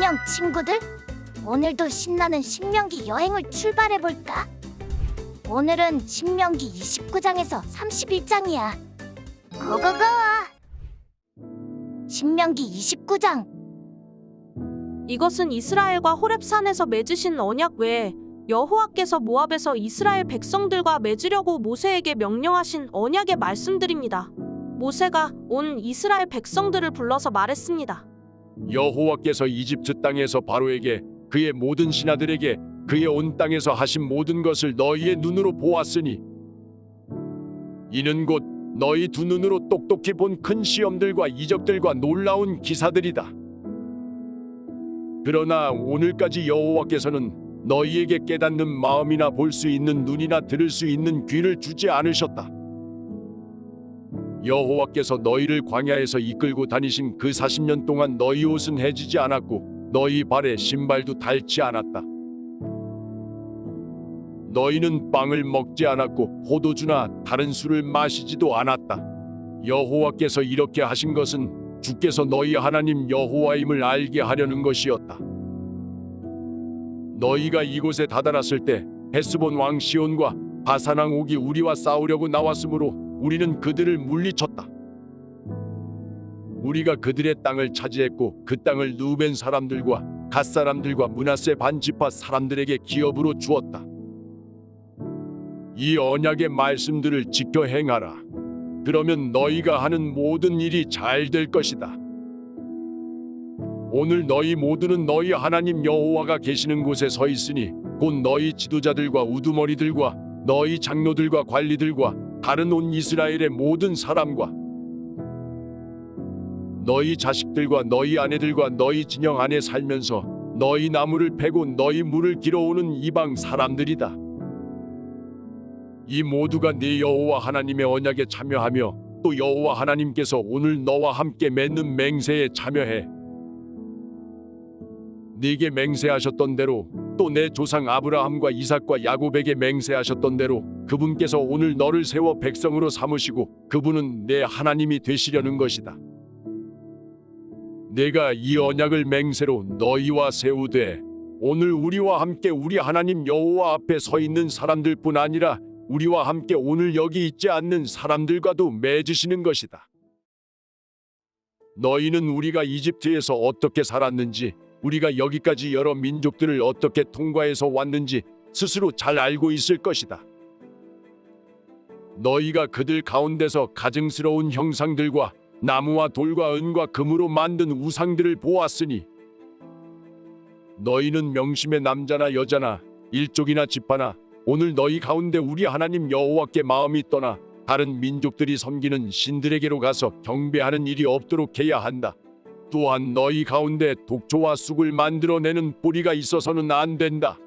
안녕 친구들. 오늘도 신나는 신명기 여행을 출발해볼까? 오늘은 신명기 29장에서 31장이야. 고고고! 신명기 29장. 이것은 이스라엘과 호렙산에서 맺으신 언약 외에 여호와께서 모압에서 이스라엘 백성들과 맺으려고 모세에게 명령하신 언약의 말씀들입니다. 모세가 온 이스라엘 백성들을 불러서 말했습니다. 여호와께서 이집트 땅에서 바로에게 그의 모든 신하들에게 그의 온 땅에서 하신 모든 것을 너희의 눈으로 보았으니 이는 곧 너희 두 눈으로 똑똑히 본 큰 시험들과 이적들과 놀라운 기사들이다. 그러나 오늘까지 여호와께서는 너희에게 깨닫는 마음이나 볼 수 있는 눈이나 들을 수 있는 귀를 주지 않으셨다. 여호와께서 너희를 광야에서 이끌고 다니신 그 40년 동안 너희 옷은 해지지 않았고 너희 발에 신발도 닳지 않았다. 너희는 빵을 먹지 않았고 포도주나 다른 술을 마시지도 않았다. 여호와께서 이렇게 하신 것은 주께서 너희 하나님 여호와임을 알게 하려는 것이었다. 너희가 이곳에 다다랐을 때 헤스본 왕 시온과 바산 왕 옥이 우리와 싸우려고 나왔으므로 우리는 그들을 물리쳤다. 우리가 그들의 땅을 차지했고 그 땅을 루벤 사람들과 갓 사람들과 므낫세 반지파 사람들에게 기업으로 주었다. 이 언약의 말씀들을 지켜 행하라. 그러면 너희가 하는 모든 일이 잘 될 것이다. 오늘 너희 모두는 너희 하나님 여호와가 계시는 곳에 서 있으니 곧 너희 지도자들과 우두머리들과 너희 장로들과 관리들과 다른 온 이스라엘의 모든 사람과 너희 자식들과 너희 아내들과 너희 진영 안에 살면서 너희 나무를 패고 너희 물을 길어오는 이방 사람들이다. 이 모두가 네 여호와 하나님의 언약에 참여하며 또 여호와 하나님께서 오늘 너와 함께 맺는 맹세에 참여해. 네게 맹세하셨던 대로 또 내 조상 아브라함과 이삭과 야곱에게 맹세하셨던 대로 그분께서 오늘 너를 세워 백성으로 삼으시고 그분은 내 하나님이 되시려는 것이다. 내가 이 언약을 맹세로 너희와 세우되 오늘 우리와 함께 우리 하나님 여호와 앞에 서 있는 사람들뿐 아니라 우리와 함께 오늘 여기 있지 않는 사람들과도 맺으시는 것이다. 너희는 우리가 이집트에서 어떻게 살았는지 우리가 여기까지 여러 민족들을 어떻게 통과해서 왔는지 스스로 잘 알고 있을 것이다. 너희가 그들 가운데서 가증스러운 형상들과 나무와 돌과 은과 금으로 만든 우상들을 보았으니 너희는 명심의 남자나 여자나 일족이나 지파나 오늘 너희 가운데 우리 하나님 여호와께 마음이 떠나 다른 민족들이 섬기는 신들에게로 가서 경배하는 일이 없도록 해야 한다. 또한 너희 가운데 독초와 쑥을 만들어내는 뿌리가 있어서는 안 된다.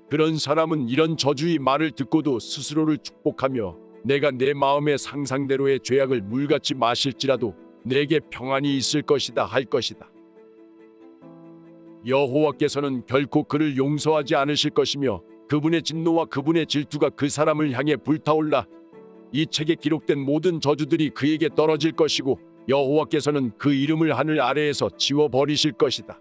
그런 사람은 이런 저주의 말을 듣고도 스스로를 축복하며 내가 내 마음의 상상대로의 죄악을 물같이 마실지라도 내게 평안이 있을 것이다 할 것이다. 여호와께서는 결코 그를 용서하지 않으실 것이며 그분의 진노와 그분의 질투가 그 사람을 향해 불타올라 이 책에 기록된 모든 저주들이 그에게 떨어질 것이고 여호와께서는 그 이름을 하늘 아래에서 지워버리실 것이다.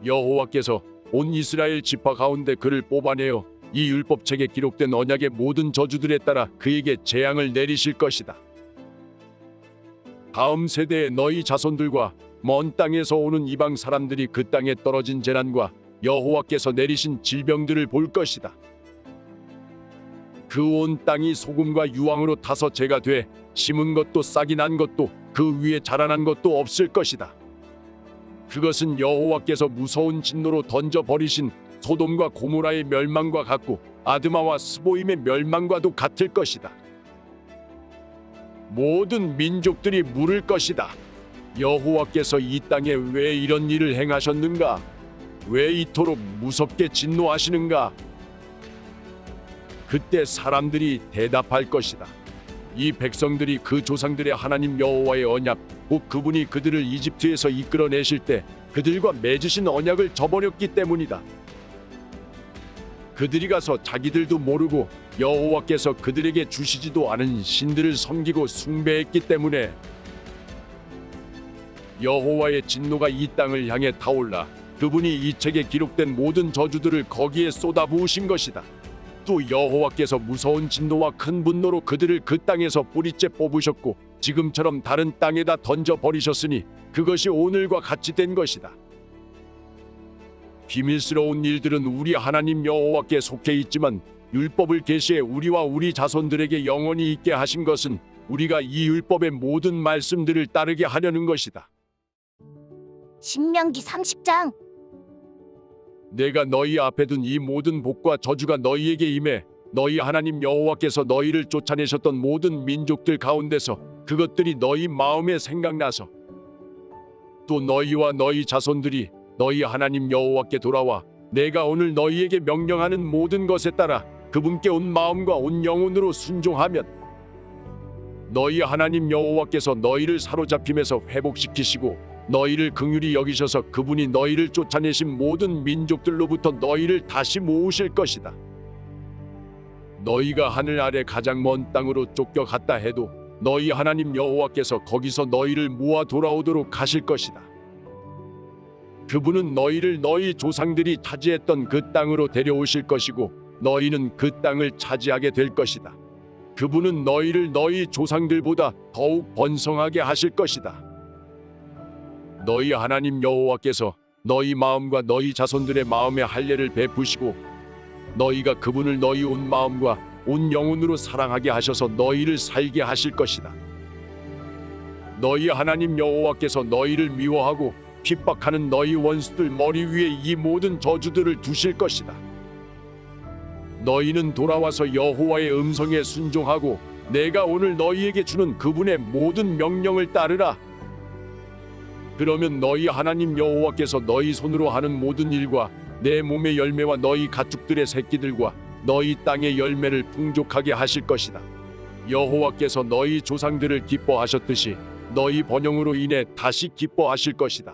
여호와께서 온 이스라엘 지파 가운데 그를 뽑아내어 이 율법책에 기록된 언약의 모든 저주들에 따라 그에게 재앙을 내리실 것이다. 다음 세대의 너희 자손들과 먼 땅에서 오는 이방 사람들이 그 땅에 떨어진 재난과 여호와께서 내리신 질병들을 볼 것이다. 그 온 땅이 소금과 유황으로 타서 재가 돼 심은 것도 싹이 난 것도 그 위에 자라난 것도 없을 것이다. 그것은 여호와께서 무서운 진노로 던져버리신 소돔과 고모라의 멸망과 같고 아드마와 스보임의 멸망과도 같을 것이다. 모든 민족들이 물을 것이다. 여호와께서 이 땅에 왜 이런 일을 행하셨는가? 왜 이토록 무섭게 진노하시는가? 그때 사람들이 대답할 것이다. 이 백성들이 그 조상들의 하나님 여호와의 언약, 곧 그분이 그들을 이집트에서 이끌어내실 때 그들과 맺으신 언약을 저버렸기 때문이다. 그들이 가서 자기들도 모르고 여호와께서 그들에게 주시지도 않은 신들을 섬기고 숭배했기 때문에 여호와의 진노가 이 땅을 향해 타올라 그분이 이 책에 기록된 모든 저주들을 거기에 쏟아부으신 것이다. 또 여호와께서 무서운 진노와 큰 분노로 그들을 그 땅에서 뿌리째 뽑으셨고 지금처럼 다른 땅에다 던져 버리셨으니 그것이 오늘과 같이 된 것이다. 비밀스러운 일들은 우리 하나님 여호와께 속해 있지만 율법을 계시해 우리와 우리 자손들에게 영원히 있게 하신 것은 우리가 이 율법의 모든 말씀들을 따르게 하려는 것이다. 신명기 30장. 내가 너희 앞에 둔 이 모든 복과 저주가 너희에게 임해 너희 하나님 여호와께서 너희를 쫓아내셨던 모든 민족들 가운데서 그것들이 너희 마음에 생각나서 또 너희와 너희 자손들이 너희 하나님 여호와께 돌아와 내가 오늘 너희에게 명령하는 모든 것에 따라 그분께 온 마음과 온 영혼으로 순종하면 너희 하나님 여호와께서 너희를 사로잡힘에서 회복시키시고 너희를 긍휼히 여기셔서 그분이 너희를 쫓아내신 모든 민족들로부터 너희를 다시 모으실 것이다. 너희가 하늘 아래 가장 먼 땅으로 쫓겨갔다 해도 너희 하나님 여호와께서 거기서 너희를 모아 돌아오도록 하실 것이다. 그분은 너희를 너희 조상들이 차지했던 그 땅으로 데려오실 것이고 너희는 그 땅을 차지하게 될 것이다. 그분은 너희를 너희 조상들보다 더욱 번성하게 하실 것이다. 너희 하나님 여호와께서 너희 마음과 너희 자손들의 마음에 할례를 베푸시고 너희가 그분을 너희 온 마음과 온 영혼으로 사랑하게 하셔서 너희를 살게 하실 것이다. 너희 하나님 여호와께서 너희를 미워하고 핍박하는 너희 원수들 머리 위에 이 모든 저주들을 두실 것이다. 너희는 돌아와서 여호와의 음성에 순종하고 내가 오늘 너희에게 주는 그분의 모든 명령을 따르라. 그러면 너희 하나님 여호와께서 너희 손으로 하는 모든 일과 내 몸의 열매와 너희 가축들의 새끼들과 너희 땅의 열매를 풍족하게 하실 것이다. 여호와께서 너희 조상들을 기뻐하셨듯이 너희 번영으로 인해 다시 기뻐하실 것이다.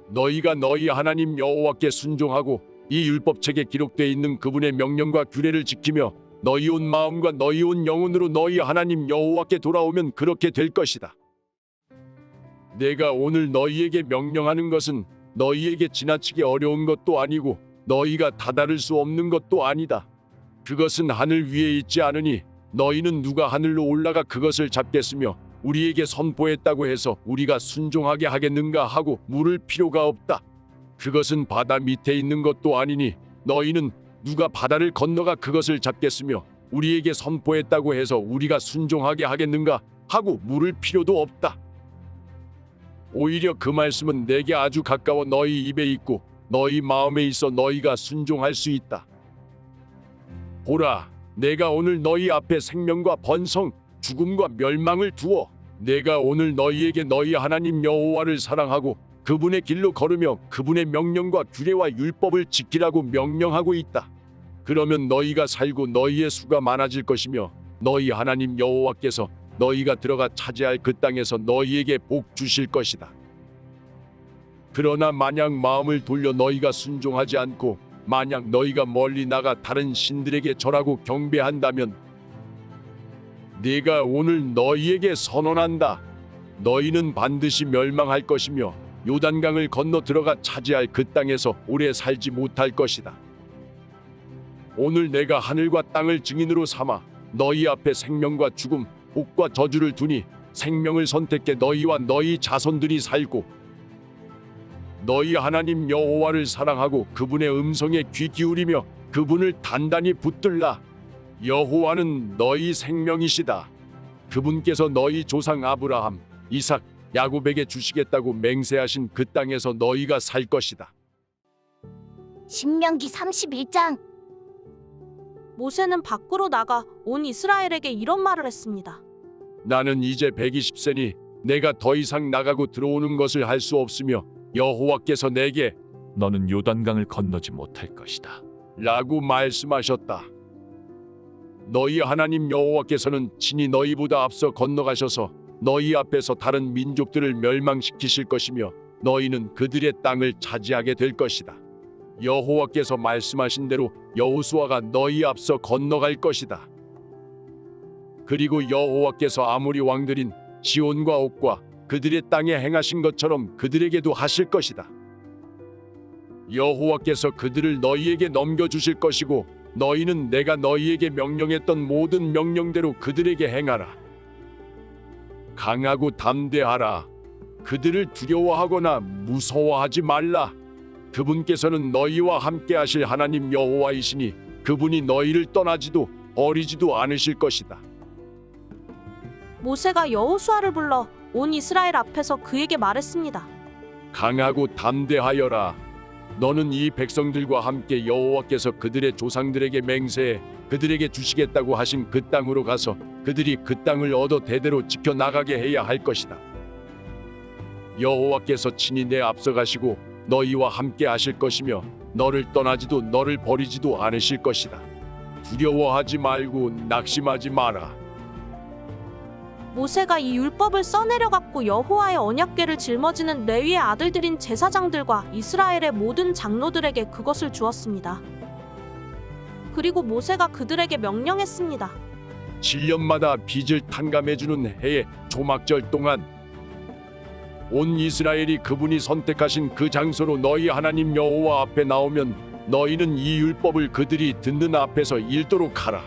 너희가 너희 하나님 여호와께 순종하고 이 율법책에 기록되어 있는 그분의 명령과 규례를 지키며 너희 온 마음과 너희 온 영혼으로 너희 하나님 여호와께 돌아오면 그렇게 될 것이다. 내가 오늘 너희에게 명령하는 것은 너희에게 지나치게 어려운 것도 아니고 너희가 다다를 수 없는 것도 아니다. 그것은 하늘 위에 있지 않으니 너희는 누가 하늘로 올라가 그것을 잡겠으며 우리에게 선포했다고 해서 우리가 순종하게 하겠는가 하고 물을 필요가 없다. 그것은 바다 밑에 있는 것도 아니니 너희는 누가 바다를 건너가 그것을 잡겠으며 우리에게 선포했다고 해서 우리가 순종하게 하겠는가 하고 물을 필요도 없다. 오히려 그 말씀은 내게 아주 가까워 너희 입에 있고 너희 마음에 있어 너희가 순종할 수 있다. 보라, 내가 오늘 너희 앞에 생명과 번성, 죽음과 멸망을 두어 내가 오늘 너희에게 너희 하나님 여호와를 사랑하고 그분의 길로 걸으며 그분의 명령과 규례와 율법을 지키라고 명령하고 있다. 그러면 너희가 살고 너희의 수가 많아질 것이며 너희 하나님 여호와께서 너희가 들어가 차지할 그 땅에서 너희에게 복 주실 것이다. 그러나 만약 마음을 돌려 너희가 순종하지 않고 만약 너희가 멀리 나가 다른 신들에게 절하고 경배한다면 네가 오늘 너희에게 선언한다. 너희는 반드시 멸망할 것이며 요단강을 건너 들어가 차지할 그 땅에서 오래 살지 못할 것이다. 오늘 내가 하늘과 땅을 증인으로 삼아 너희 앞에 생명과 죽음, 복과 저주를 두니 생명을 선택해 너희와 너희 자손들이 살고 너희 하나님 여호와를 사랑하고 그분의 음성에 귀 기울이며 그분을 단단히 붙들라. 여호와는 너희 생명이시다. 그분께서 너희 조상 아브라함, 이삭, 야곱에게 주시겠다고 맹세하신 그 땅에서 너희가 살 것이다. 신명기 31장. 모세는 밖으로 나가 온 이스라엘에게 이런 말을 했습니다. 나는 이제 120세니 내가 더 이상 나가고 들어오는 것을 할 수 없으며 여호와께서 내게 너는 요단강을 건너지 못할 것이다. 라고 말씀하셨다. 너희 하나님 여호와께서는 친히 너희보다 앞서 건너가셔서 너희 앞에서 다른 민족들을 멸망시키실 것이며 너희는 그들의 땅을 차지하게 될 것이다. 여호와께서 말씀하신 대로 여호수아가 너희 앞서 건너갈 것이다. 그리고 여호와께서 아모리 왕들인 시온과 옥과 그들의 땅에 행하신 것처럼 그들에게도 하실 것이다. 여호와께서 그들을 너희에게 넘겨주실 것이고 너희는 내가 너희에게 명령했던 모든 명령대로 그들에게 행하라. 강하고 담대하라. 그들을 두려워하거나 무서워하지 말라. 그분께서는 너희와 함께 하실 하나님 여호와이시니 그분이 너희를 떠나지도 버리지도 않으실 것이다. 모세가 여호수아를 불러 온 이스라엘 앞에서 그에게 말했습니다. 강하고 담대하여라. 너는 이 백성들과 함께 여호와께서 그들의 조상들에게 맹세해 그들에게 주시겠다고 하신 그 땅으로 가서 그들이 그 땅을 얻어 대대로 지켜나가게 해야 할 것이다. 여호와께서 친히 내 앞서 가시고 너희와 함께 하실 것이며 너를 떠나지도 너를 버리지도 않으실 것이다. 두려워하지 말고 낙심하지 마라. 모세가 이 율법을 써내려 갖고 여호와의 언약궤를 짊어지는 레위의 아들들인 제사장들과 이스라엘의 모든 장로들에게 그것을 주었습니다. 그리고 모세가 그들에게 명령했습니다. 7년마다 빚을 탕감해주는 해의 조막절 동안 온 이스라엘이 그분이 선택하신 그 장소로 너희 하나님 여호와 앞에 나오면 너희는 이 율법을 그들이 듣는 앞에서 읽도록 하라.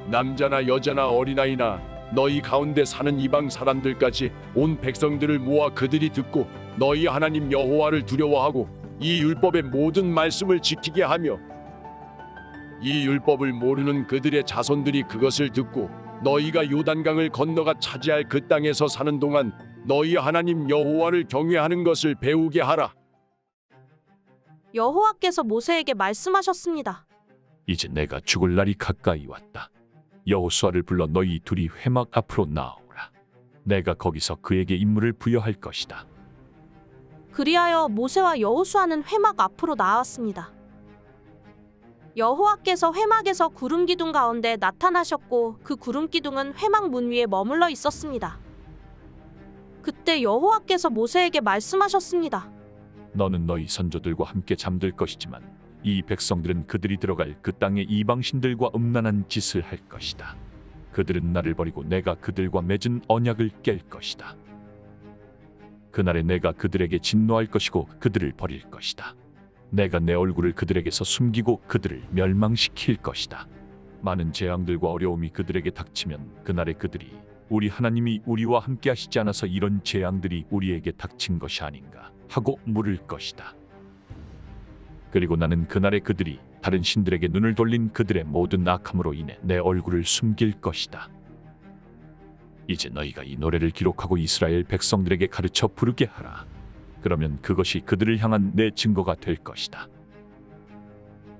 남자나 여자나 어린아이나 너희 가운데 사는 이방 사람들까지 온 백성들을 모아 그들이 듣고 너희 하나님 여호와를 두려워하고 이 율법의 모든 말씀을 지키게 하며 이 율법을 모르는 그들의 자손들이 그것을 듣고 너희가 요단강을 건너가 차지할 그 땅에서 사는 동안 너희 하나님 여호와를 경외하는 것을 배우게 하라. 여호와께서 모세에게 말씀하셨습니다. 이제 내가 죽을 날이 가까이 왔다. 여호수아를 불러 너희 둘이 회막 앞으로 나오라. 내가 거기서 그에게 임무를 부여할 것이다. 그리하여 모세와 여호수아는 회막 앞으로 나왔습니다. 여호와께서 회막에서 구름 기둥 가운데 나타나셨고 그 구름 기둥은 회막 문 위에 머물러 있었습니다. 그때 여호와께서 모세에게 말씀하셨습니다. 너는 너희 선조들과 함께 잠들 것이지만 이 백성들은 그들이 들어갈 그 땅의 이방신들과 음란한 짓을 할 것이다. 그들은 나를 버리고 내가 그들과 맺은 언약을 깰 것이다. 그날에 내가 그들에게 진노할 것이고 그들을 버릴 것이다. 내가 내 얼굴을 그들에게서 숨기고 그들을 멸망시킬 것이다. 많은 재앙들과 어려움이 그들에게 닥치면 그날에 그들이 우리 하나님이 우리와 함께 하시지 않아서 이런 재앙들이 우리에게 닥친 것이 아닌가 하고 물을 것이다. 그리고 나는 그날에 그들이 다른 신들에게 눈을 돌린 그들의 모든 악함으로 인해 내 얼굴을 숨길 것이다. 이제 너희가 이 노래를 기록하고 이스라엘 백성들에게 가르쳐 부르게 하라. 그러면 그것이 그들을 향한 내 증거가 될 것이다.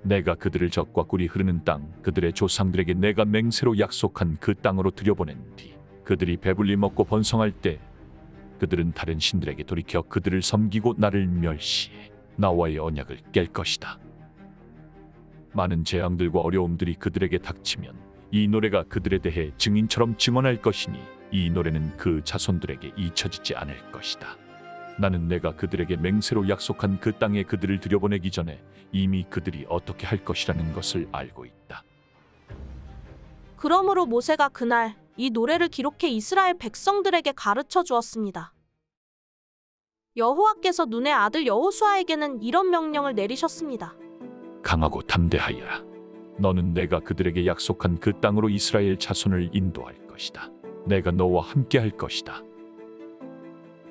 내가 그들을 젖과 꿀이 흐르는 땅, 그들의 조상들에게 내가 맹세로 약속한 그 땅으로 들여보낸 뒤 그들이 배불리 먹고 번성할 때 그들은 다른 신들에게 돌이켜 그들을 섬기고 나를 멸시해 나와의 언약을 깰 것이다. 많은 재앙들과 어려움들이 그들에게 닥치면 이 노래가 그들에 대해 증인처럼 증언할 것이니 이 노래는 그 자손들에게 잊혀지지 않을 것이다. 나는 내가 그들에게 맹세로 약속한 그 땅에 그들을 들여보내기 전에 이미 그들이 어떻게 할 것이라는 것을 알고 있다. 그러므로 모세가 그날 이 노래를 기록해 이스라엘 백성들에게 가르쳐 주었습니다. 여호와께서 눈의 아들 여호수아에게는 이런 명령을 내리셨습니다. 강하고 담대하여라. 너는 내가 그들에게 약속한 그 땅으로 이스라엘 자손을 인도할 것이다. 내가 너와 함께 할 것이다.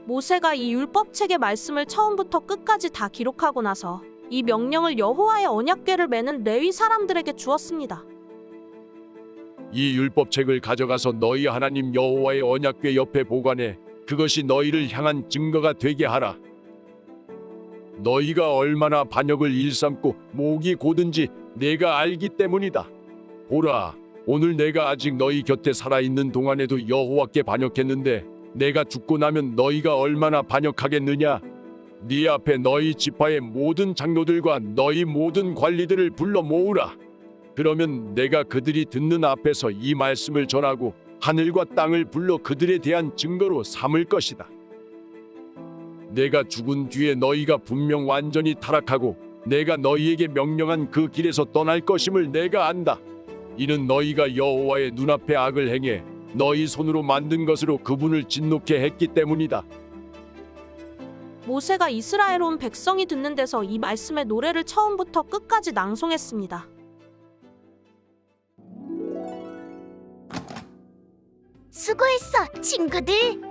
모세가 이 율법책의 말씀을 처음부터 끝까지 다 기록하고 나서 이 명령을 여호와의 언약궤를 매는 레위 사람들에게 주었습니다. 이 율법책을 가져가서 너희 하나님 여호와의 언약궤 옆에 보관해 그것이 너희를 향한 증거가 되게 하라. 너희가 얼마나 반역을 일삼고 목이 고든지 내가 알기 때문이다. 보라, 오늘 내가 아직 너희 곁에 살아있는 동안에도 여호와께 반역했는데 내가 죽고 나면 너희가 얼마나 반역하겠느냐. 네 앞에 너희 지파의 모든 장로들과 너희 모든 관리들을 불러 모으라. 그러면 내가 그들이 듣는 앞에서 이 말씀을 전하고 하늘과 땅을 불러 그들에 대한 증거로 삼을 것이다. 내가 죽은 뒤에 너희가 분명 완전히 타락하고 내가 너희에게 명령한 그 길에서 떠날 것임을 내가 안다. 이는 너희가 여호와의 눈앞에 악을 행해 너희 손으로 만든 것으로 그분을 진노케 했기 때문이다. 모세가 이스라엘 온 백성이 듣는 데서 이 말씀의 노래를 처음부터 끝까지 낭송했습니다. 수고했어, 친구들.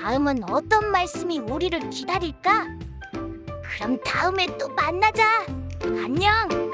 다음은 어떤 말씀이 우리를 기다릴까? 그럼 다음에 또 만나자. 안녕.